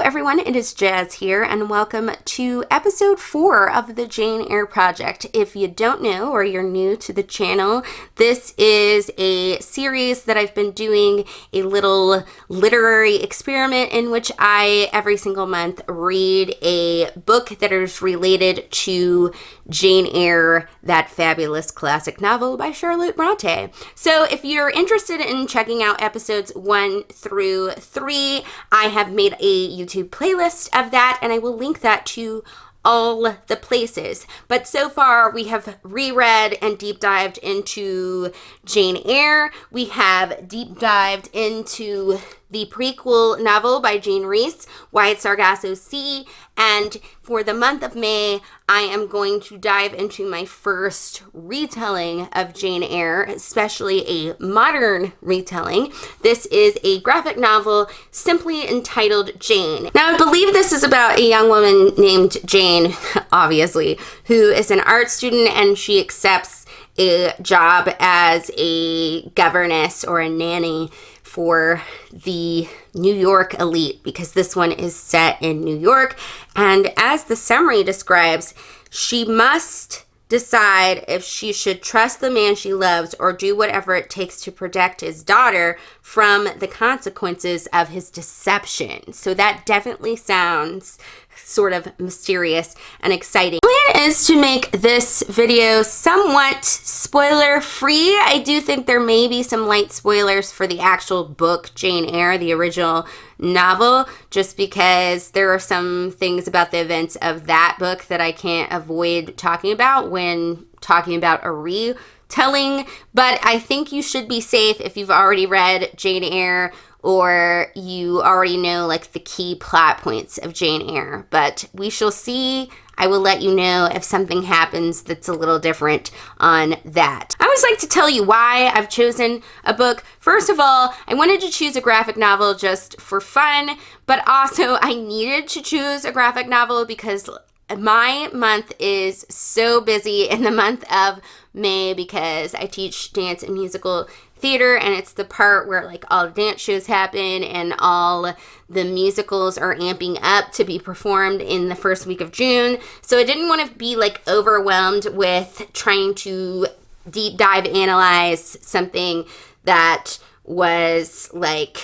everyone, it is Jazz here, and welcome to episode 4 of the Jane Eyre Project. If you don't know, or you're new to the channel, this is a series that I've been doing, a little literary experiment in which I, every single month, read a book that is related to Jane Eyre, that fabulous classic novel by Charlotte Bronte. So if you're interested in checking out episodes 1 through 3, I have made a YouTube playlist of that, and I will link that to all the places. But so far, we have reread and deep dived into Jane Eyre. We have deep dived into the prequel novel by Jane Reese, Wyatt Sargasso Sea, and for the month of May, I am going to dive into my first retelling of Jane Eyre, especially a modern retelling. This is a graphic novel simply entitled Jane. Now, I believe this is about a young woman named Jane, obviously, who is an art student, and she accepts a job as a governess or a nanny for the New York elite, because this one is set in New York. And as the summary describes, she must decide if she should trust the man she loves or do whatever it takes to protect his daughter from the consequences of his deception. So that definitely sounds sort of mysterious and exciting. The plan is to make this video somewhat spoiler free. I do think there may be some light spoilers for the actual book Jane Eyre, the original novel, just because there are some things about the events of that book that I can't avoid talking about when talking about a retelling. But I think you should be safe if you've already read Jane Eyre or you already know like the key plot points of Jane Eyre. But we shall see. I will let you know if something happens that's a little different on that. I always like to tell you why I've chosen a book. First of all, I wanted to choose a graphic novel just for fun, but also I needed to choose a graphic novel because my month is so busy in the month of May because I teach dance and musical theater, and it's the part where like all the dance shows happen and all the musicals are amping up to be performed in the first week of June. So I didn't want to be like overwhelmed with trying to deep dive analyze something that was like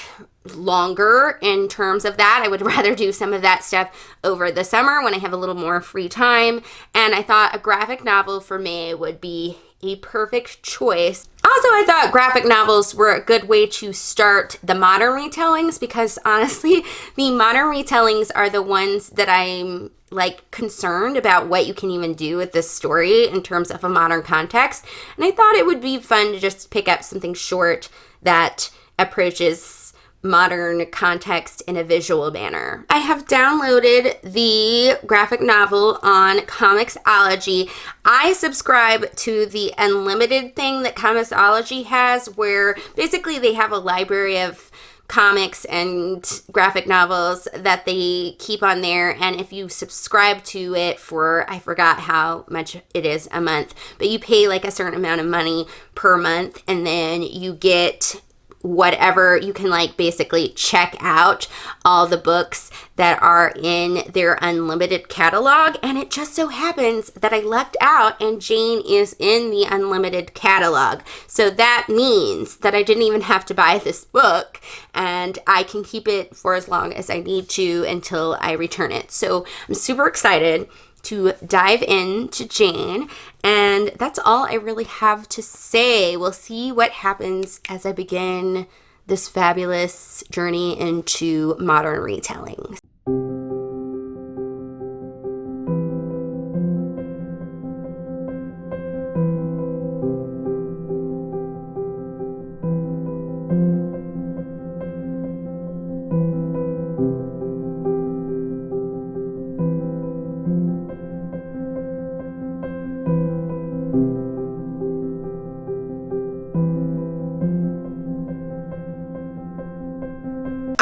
longer in terms of that. I would rather do some of that stuff over the summer when I have a little more free time. And I thought a graphic novel for me would be a perfect choice. Also, I thought graphic novels were a good way to start the modern retellings because honestly, the modern retellings are the ones that I'm like concerned about what you can even do with this story in terms of a modern context. And I thought it would be fun to just pick up something short that approaches modern context in a visual manner. I have downloaded the graphic novel on Comixology. I subscribe to the unlimited thing that Comixology has, where basically they have a library of comics and graphic novels that they keep on there, and if you subscribe to it for, I forgot how much it is a month, but you pay like a certain amount of money per month, and then you get whatever, you can like basically check out all the books that are in their unlimited catalog. And it just so happens that I left out and Jane is in the unlimited catalog. So that means that I didn't even have to buy this book and I can keep it for as long as I need to until I return it. So I'm super excited to dive into Jane, and that's all I really have to say. We'll see what happens as I begin this fabulous journey into modern retellings.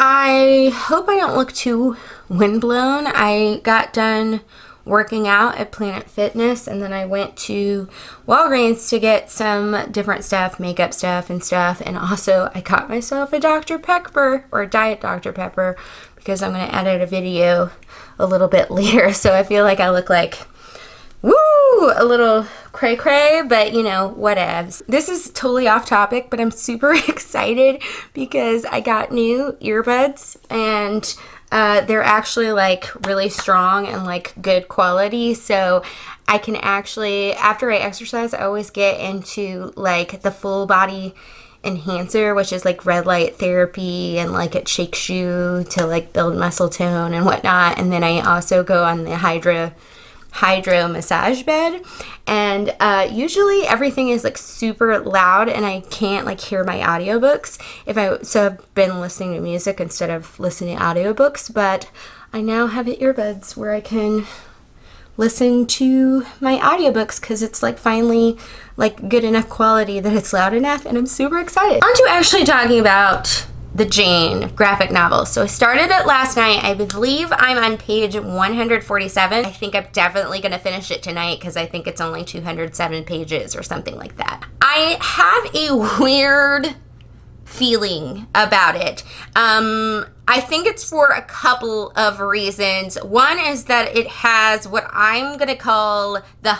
I hope I don't look too windblown. I got done working out at Planet Fitness, and then I went to Walgreens to get some different stuff, makeup stuff and stuff, and also I got myself a Dr. Pepper, or a Diet Dr. Pepper, because I'm going to edit a video a little bit later, so I feel like I look like, woo, a little cray-cray, but you know, whatevs. This is totally off topic, but I'm super excited because I got new earbuds, and they're actually like really strong and like good quality, so I can actually, after I exercise, I always get into like the full body enhancer, which is like red light therapy, and like it shakes you to like build muscle tone and whatnot. And then I also go on the hydro massage bed, and usually everything is like super loud and I can't like hear my audiobooks so I've been listening to music instead of listening to audiobooks, but I now have earbuds where I can listen to my audiobooks because it's like finally like good enough quality that it's loud enough, and I'm super excited. On to actually talking about the Jane graphic novel. So I started it last night. I believe I'm on page 147. I think I'm definitely going to finish it tonight because I think it's only 207 pages or something like that. I have a weird feeling about it. I think it's for a couple of reasons. One is that it has what I'm going to call the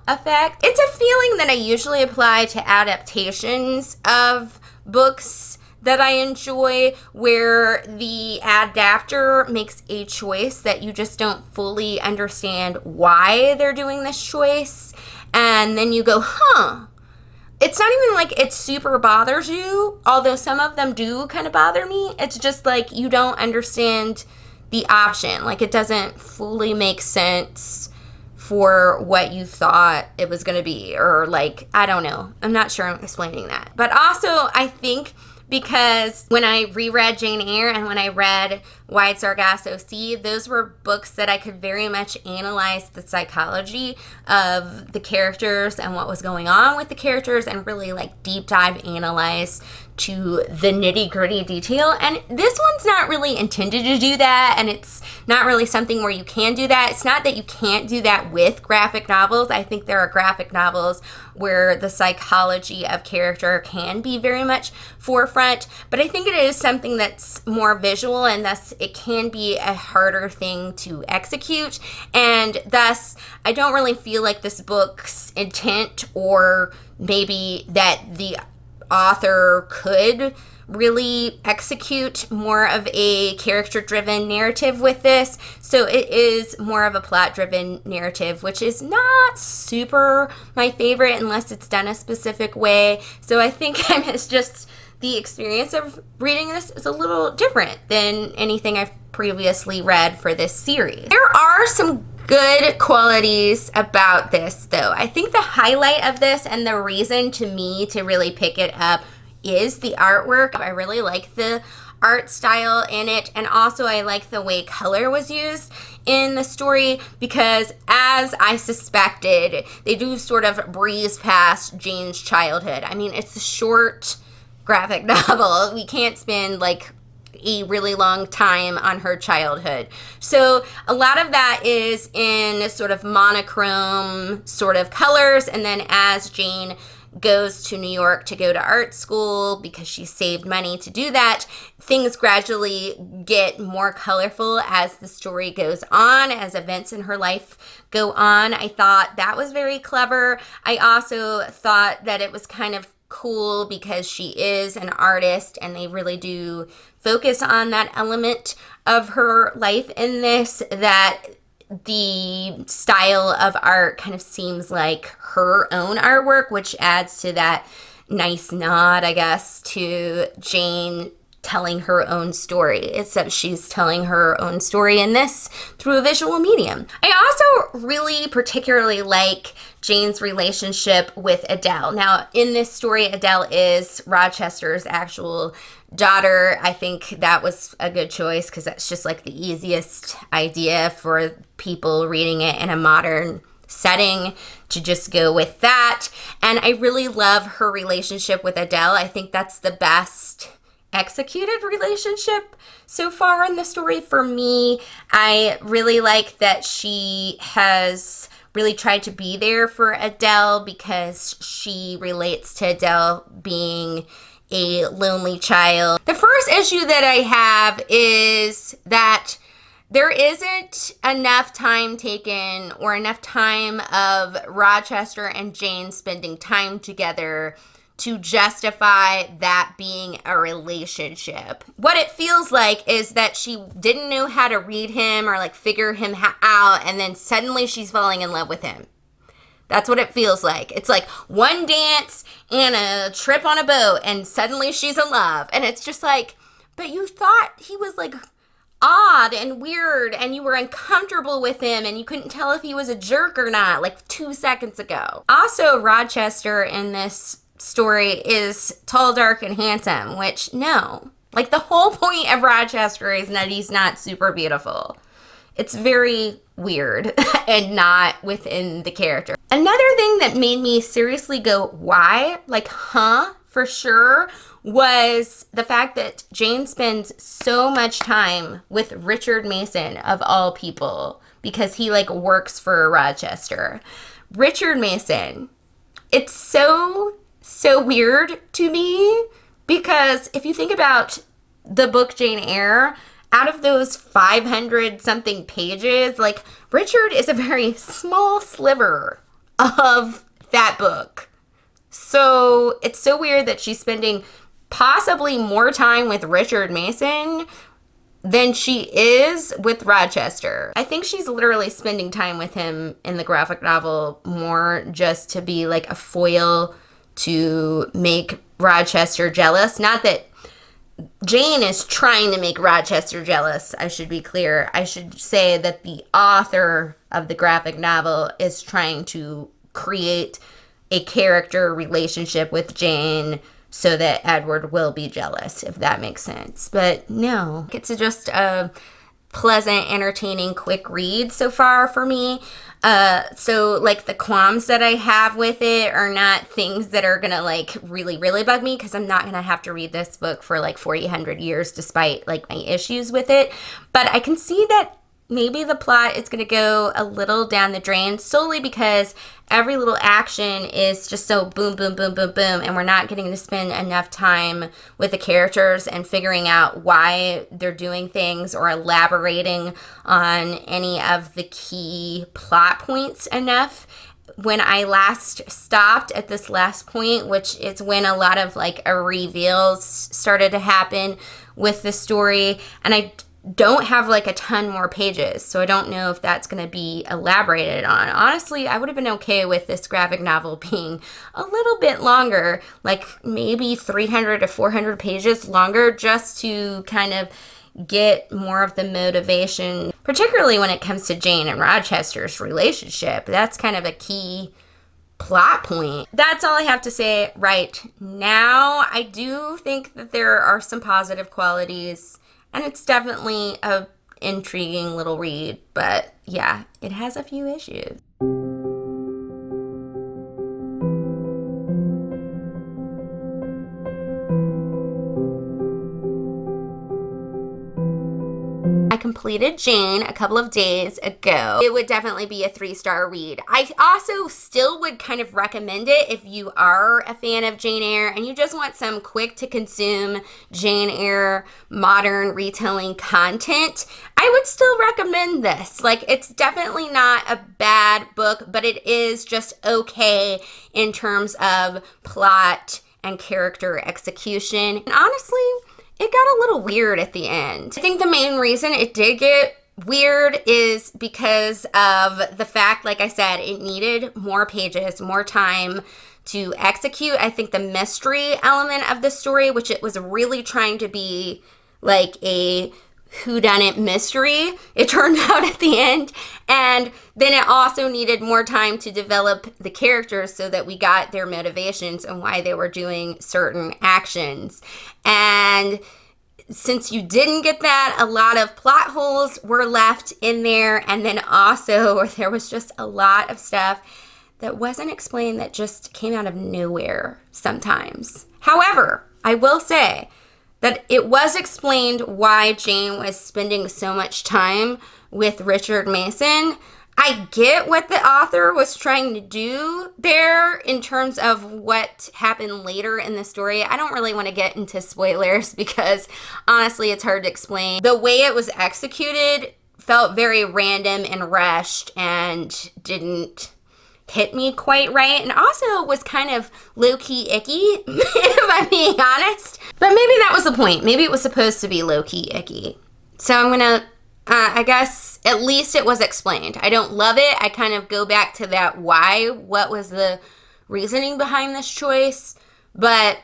effect. It's a feeling that I usually apply to adaptations of books that I enjoy, where the adapter makes a choice that you just don't fully understand why they're doing this choice, and then you go, It's not even like it super bothers you, although some of them do kind of bother me. It's just like you don't understand the option. Like it doesn't fully make sense for what you thought it was going to be, or like, I don't know. I'm not sure I'm explaining that. But also, I think because when I reread Jane Eyre and when I read Wide Sargasso Sea, those were books that I could very much analyze the psychology of the characters and what was going on with the characters, and really like deep dive analyze to the nitty gritty detail. And this one's not really intended to do that, and it's not really something where you can do that. It's not that you can't do that with graphic novels. I think there are graphic novels where the psychology of character can be very much forefront, but I think it is something that's more visual, and thus it can be a harder thing to execute, and thus I don't really feel like this book's intent, or maybe that the author could really execute more of a character-driven narrative with this. So it is more of a plot-driven narrative, which is not super my favorite unless it's done a specific way. So I think it's just the experience of reading this is a little different than anything I've previously read for this series. There are some good qualities about this, though. I think the highlight of this, and the reason to me to really pick it up, is the artwork. I really like the art style in it, and also I like the way color was used in the story, because as I suspected, they do sort of breeze past Jane's childhood. I mean, it's a short graphic novel. We can't spend like a really long time on her childhood. So a lot of that is in sort of monochrome sort of colors, and then as Jane goes to New York to go to art school because she saved money to do that, things gradually get more colorful as the story goes on, as events in her life go on. I thought that was very clever. I also thought that it was kind of cool because she is an artist, and they really do focus on that element of her life in this, that the style of art kind of seems like her own artwork, which adds to that nice nod, I guess, to Jane telling her own story, except she's telling her own story in this through a visual medium. I also really particularly like Jane's relationship with Adele. Now, in this story, Adele is Rochester's actual daughter. I think that was a good choice because that's just like the easiest idea for people reading it in a modern setting, to just go with that. And I really love her relationship with Adele. I think that's the best executed relationship so far in the story for me. I really like that she has really tried to be there for Adele, because she relates to Adele being a lonely child. The first issue that I have is that there isn't enough time taken or enough time of Rochester and Jane spending time together to justify that being a relationship. What it feels like is that she didn't know how to read him or like figure him out, and then suddenly she's falling in love with him. That's what it feels like. It's like one dance and a trip on a boat and suddenly she's in love. And it's just like, but you thought he was like odd and weird and you were uncomfortable with him and you couldn't tell if he was a jerk or not like 2 seconds ago. Also, Rochester in this story is tall, dark, and handsome, which no. Like, the whole point of Rochester is that he's not super beautiful. It's very weird and not within the character. Another thing that made me seriously go, why? Like, for sure, was the fact that Jane spends so much time with Richard Mason, of all people, because he, like, works for Rochester. Richard Mason, it's so weird to me, because if you think about the book Jane Eyre, out of those 500 something pages, like, Richard is a very small sliver of that book. So it's so weird that she's spending possibly more time with Richard Mason than she is with Rochester. I think she's literally spending time with him in the graphic novel more just to be like a foil to make Rochester jealous. Not that Jane is trying to make Rochester jealous, I should be clear. I should say that the author of the graphic novel is trying to create a character relationship with Jane so that Edward will be jealous, if that makes sense. But no, it's just a pleasant, entertaining, quick read so far for me. So like the qualms that I have with it are not things that are gonna like really bug me, because I'm not gonna have to read this book for like 400 years despite like my issues with it. But I can see that maybe the plot is going to go a little down the drain solely because every little action is just so boom, and we're not getting to spend enough time with the characters and figuring out why they're doing things or elaborating on any of the key plot points enough. When I last stopped at this last point, which is when a lot of like reveals started to happen with the story, and I don't have like a ton more pages, so I don't know if that's going to be elaborated on. Honestly, I would have been okay with this graphic novel being a little bit longer, like maybe 300 to 400 pages longer, just to kind of get more of the motivation, particularly when it comes to Jane and Rochester's relationship. That's kind of a key plot point. That's all I have to say right now. I do think that there are some positive qualities, and it's definitely a intriguing little read, but yeah, it has a few issues. I completed Jane a couple of days ago. It would definitely be a 3-star read. I also still would kind of recommend it if you are a fan of Jane Eyre and you just want some quick to consume Jane Eyre modern retelling content. I would still recommend this. Like, it's definitely not a bad book, but it is just okay in terms of plot and character execution. And honestly, it got a little weird at the end. I think the main reason it did get weird is because of the fact, like I said, it needed more pages, more time to execute. I think the mystery element of the story, which it was really trying to be like a whodunit mystery, it turned out at the end. And then it also needed more time to develop the characters so that we got their motivations and why they were doing certain actions. And since you didn't get that, a lot of plot holes were left in there. And then also there was just a lot of stuff that wasn't explained that just came out of nowhere sometimes. However, I will say that it was explained why Jane was spending so much time with Richard Mason. I get what the author was trying to do there in terms of what happened later in the story. I don't really want to get into spoilers because honestly, it's hard to explain. The way it was executed felt very random and rushed and didn't hit me quite right, and also was kind of low-key icky, if I'm being honest. But maybe that was the point. Maybe it was supposed to be low-key icky. So I'm gonna, I guess, at least it was explained. I don't love it. I kind of go back to that why. What was the reasoning behind this choice? But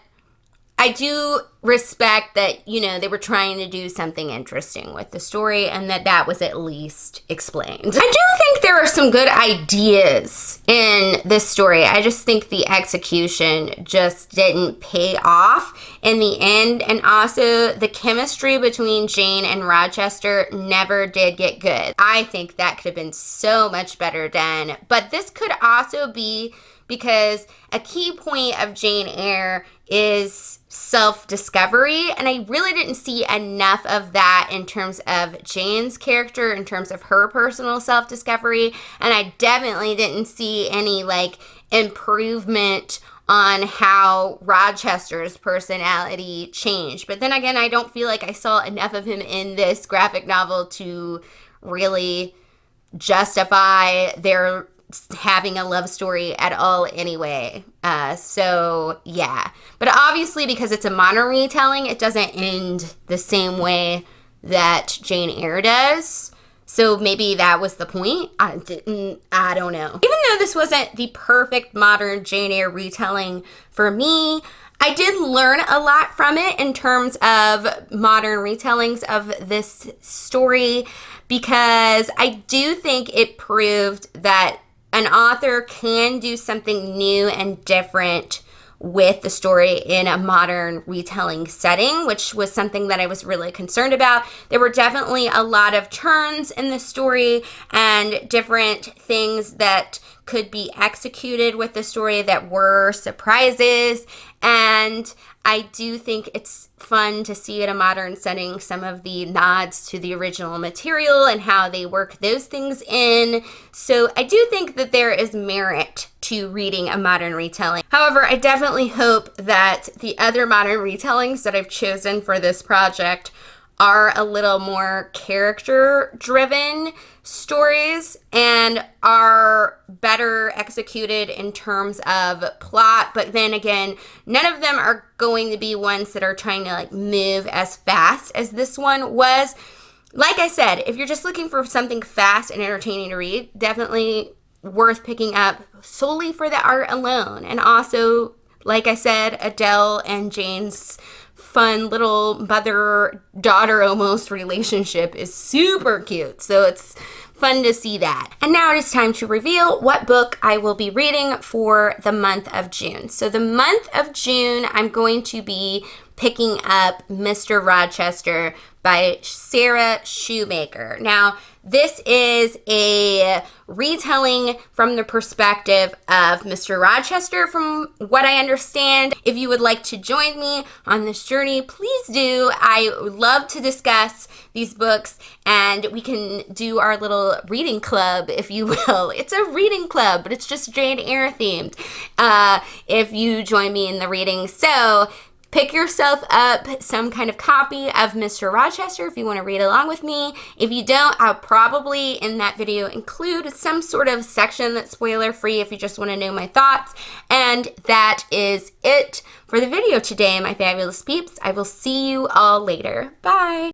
I do respect that, you know, they were trying to do something interesting with the story and that was at least explained. I do think there are some good ideas in this story. I just think the execution just didn't pay off in the end. And also the chemistry between Jane and Rochester never did get good. I think that could have been so much better done. But this could also be because a key point of Jane Eyre is self-discovery, and I really didn't see enough of that in terms of Jane's character, in terms of her personal self-discovery, and I definitely didn't see any, like, improvement on how Rochester's personality changed. But then again, I don't feel like I saw enough of him in this graphic novel to really justify their having a love story at all anyway. So yeah, but obviously because it's a modern retelling, it doesn't end the same way that Jane Eyre does. So maybe that was the point. I don't know. Even though this wasn't the perfect modern Jane Eyre retelling for me, I did learn a lot from it in terms of modern retellings of this story, because I do think it proved that an author can do something new and different with the story in a modern retelling setting, which was something that I was really concerned about. There were definitely a lot of turns in the story and different things that could be executed with the story that were surprises, and I do think it's fun to see in a modern setting some of the nods to the original material and how they work those things in. So I do think that there is merit to reading a modern retelling. However, I definitely hope that the other modern retellings that I've chosen for this project are a little more character-driven stories and are better executed in terms of plot. But then again, none of them are going to be ones that are trying to like move as fast as this one was. Like I said, if you're just looking for something fast and entertaining to read, definitely worth picking up solely for the art alone. And also, like I said, Adele and Jane's fun little mother-daughter almost relationship is super cute. So it's fun to see that. And now it is time to reveal what book I will be reading for the month of June. So the month of June, I'm going to be picking up Mr. Rochester by Sarah Shoemaker. Now, this is a retelling from the perspective of Mr. Rochester, from what I understand. If you would like to join me on this journey, please do. I would love to discuss these books, and we can do our little reading club, if you will. It's a reading club, but it's just Jane Eyre themed if you join me in the reading. So pick yourself up some kind of copy of Mr. Rochester if you want to read along with me. If you don't, I'll probably in that video include some sort of section that's spoiler-free if you just want to know my thoughts. And that is it for the video today, my fabulous peeps. I will see you all later. Bye!